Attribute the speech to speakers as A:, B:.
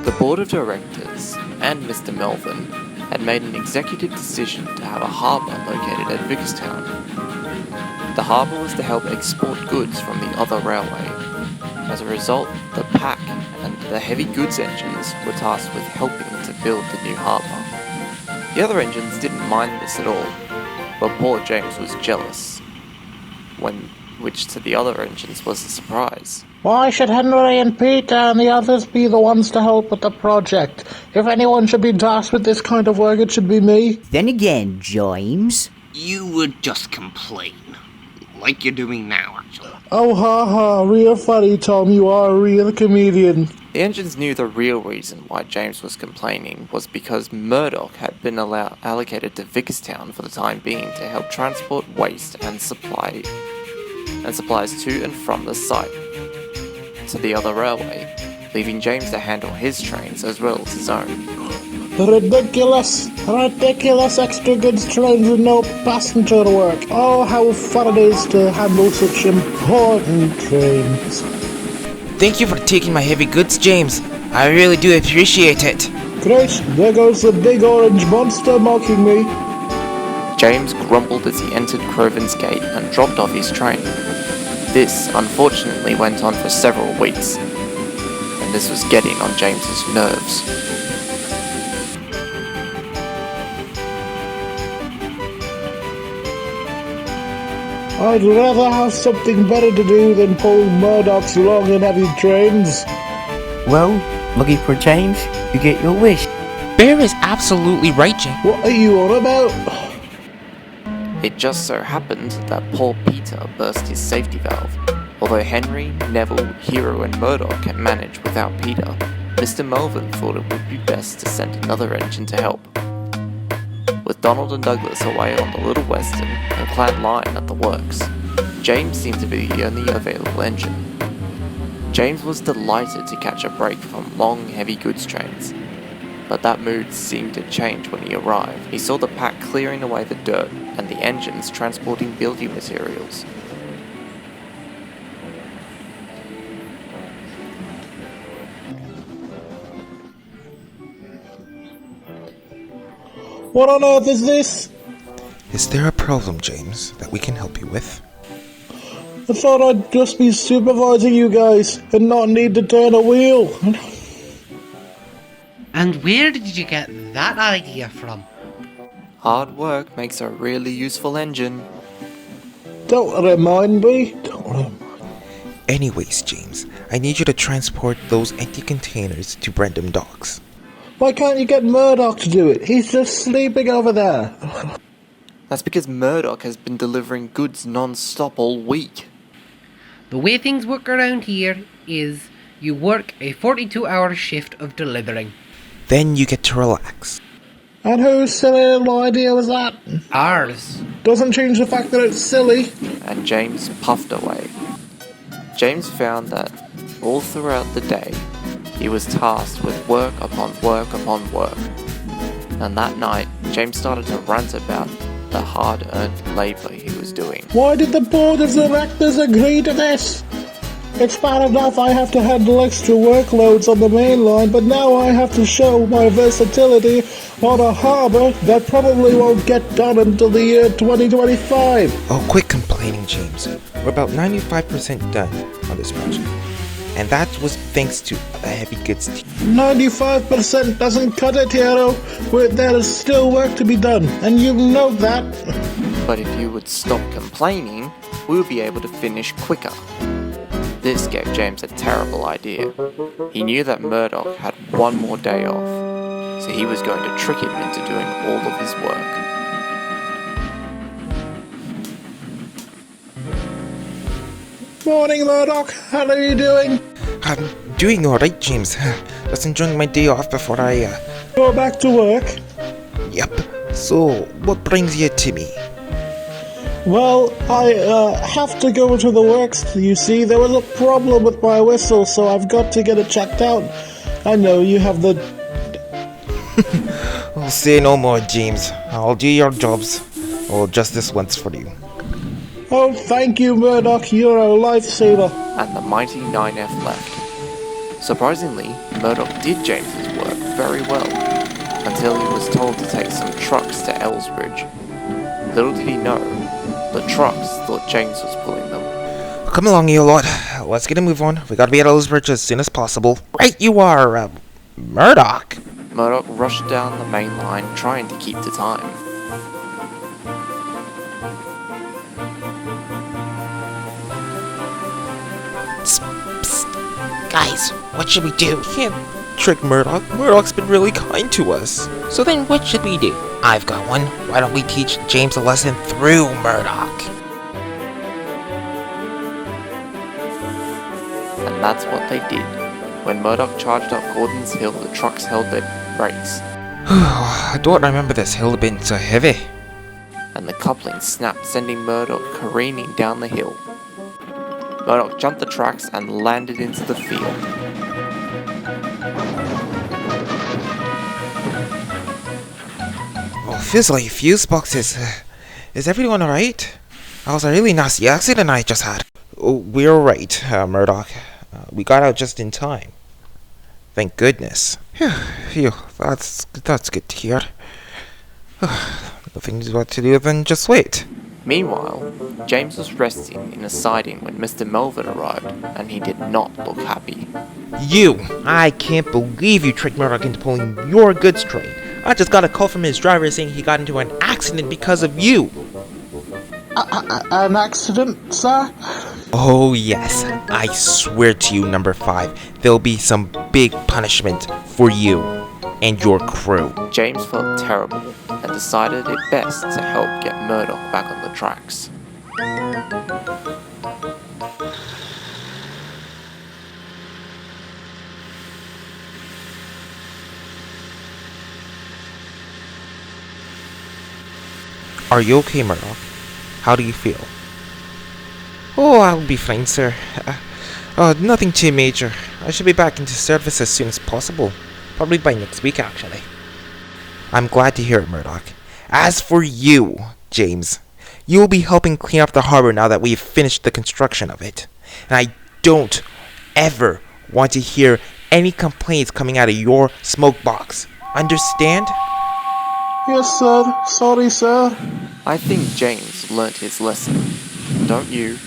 A: The board of directors and Mr. Melvin had made an executive decision to have a harbour located at Vicarstown. The harbour was to help export goods from the other railway. As a result, the pack and the heavy goods engines were tasked with helping to build the new harbour. The other engines didn't mind this at all, but poor James was jealous, which to the other engines was a surprise.
B: Why should Henry and Peter and the others be the ones to help with the project? If anyone should be tasked with this kind of work, it should be me.
C: Then again, James,
D: You would just complain. Like you're doing now, actually.
B: Oh, ha ha, real funny, Tom. You are a real comedian.
A: The engines knew the real reason why James was complaining was because Murdoch had been allocated to Vicarstown for the time being to help transport waste and supplies to and from the site to the other railway, leaving James to handle his trains as well as his own.
B: Ridiculous extra goods trains with no passenger work. Oh, how fun it is to handle such important trains.
E: Thank you for taking my heavy goods, James. I really do appreciate it.
B: Great, there goes the big orange monster mocking me.
A: James grumbled as he entered Croven's gate and dropped off his train. This, unfortunately, went on for several weeks, and this was getting on James's nerves.
B: I'd rather have something better to do than pull Murdoch's long and heavy trains.
C: well, lucky for James, you get your wish.
E: Bear is absolutely right, James.
B: What are you on about?
A: It just so happened that poor Peter burst his safety valve. Although Henry, Neville, Hero and Murdoch can manage without Peter, Mr. Melvin thought it would be best to send another engine to help. With Donald and Douglas away on the Little Western and Clan Lion at the works, James seemed to be the only available engine. James was delighted to catch a break from long, heavy goods trains, but that mood seemed to change when he arrived. He saw the pack clearing away the dirt and the engines transporting building materials.
B: What on earth is this?
F: Is there a problem, James, that we can help you with?
B: I thought I'd just be supervising you guys and not need to turn a wheel.
G: And where did you get that idea from?
A: Hard work makes a really useful engine.
B: Don't remind me.
F: Anyways, James, I need you to transport those empty containers to Brendam Docks.
B: Why can't you get Murdoch to do it? He's just sleeping over there.
A: That's because Murdoch has been delivering goods non-stop all week.
G: The way things work around here is you work a 42-hour shift of delivering.
F: Then you get to relax.
B: And whose silly little idea was that?
G: Ours.
B: Doesn't change the fact that it's silly.
A: And James puffed away. James found that all throughout the day, he was tasked with work upon work upon work. And that night, James started to rant about the hard-earned labour he was doing.
B: Why did the board of directors agree to this? It's bad enough I have to handle extra workloads on the main line, but now I have to show my versatility on a harbour that probably won't get done until the year 2025.
F: Oh, quit complaining, James. We're about 95% done on this project. And that was thanks to a heavy goods team.
B: 95% doesn't cut it, Hero. There is still work to be done, and you know that.
A: But if you would stop complaining, we would be able to finish quicker. This gave James a terrible idea. He knew that Murdoch had one more day off, so he was going to trick him into doing all of his work.
B: Morning, Murdoch. How are you doing?
F: I'm doing alright, James. Just enjoying my day off before I,
B: Go back to work.
F: Yep. So, what brings you to me?
B: Well, I have to go to the works. You see, there was a problem with my whistle, so I've got to get it checked out. I know you have the...
F: I'll say no more, James. I'll do your jobs. Well, just this once for you.
B: Oh, thank you, Murdoch. You're a lifesaver.
A: And the mighty 9F left. Surprisingly, Murdoch did James's work very well, until he was told to take some trucks to Ellsbridge. Little did he know, the trucks thought James was pulling them.
F: Come along, you lot. Let's get a move on. We gotta be at Ellsbridge as soon as possible. Right you are, Murdoch.
A: Murdoch rushed down the main line, trying to keep to time.
D: Guys, what should we do?
F: Can't trick Murdoch. Murdoch's been really kind to us.
D: So then what should we do? I've got one. Why don't we teach James a lesson through Murdoch?
A: And that's what they did. When Murdoch charged up Gordon's hill, the trucks held their brakes,
F: I don't remember this hill being so heavy.
A: and the coupling snapped, sending Murdoch careening down the hill. Murdoch jumped the tracks and landed into the field.
F: Oh, feels like fuse boxes. Is everyone alright? That was a really nasty accident I just had. Oh, we're alright, Murdoch. We got out just in time. Thank goodness. Phew, that's good to hear. Nothing but to do than just wait.
A: Meanwhile, James was resting in a siding when Mr. Melvin arrived, and he did not look happy.
F: You! I can't believe you tricked Murdoch into pulling your goods train. I just got a call from his driver saying he got into an accident because of you.
B: An accident, sir?
F: Oh yes, I swear to you, number 5, there'll be some big punishment for you and your crew.
A: James felt terrible and decided it best to help get Murdoch back on the tracks.
F: Are you okay, Murdoch? How do you feel? Oh, I'll be fine, sir. Nothing too major. I should be back into service as soon as possible. Probably by next week, actually. I'm glad to hear it, Murdoch. As for you, James, you will be helping clean up the harbor now that we've finished the construction of it. And I don't ever want to hear any complaints coming out of your smoke box. Understand?
B: Yes, sir. Sorry, sir.
A: I think James learnt his lesson, don't you?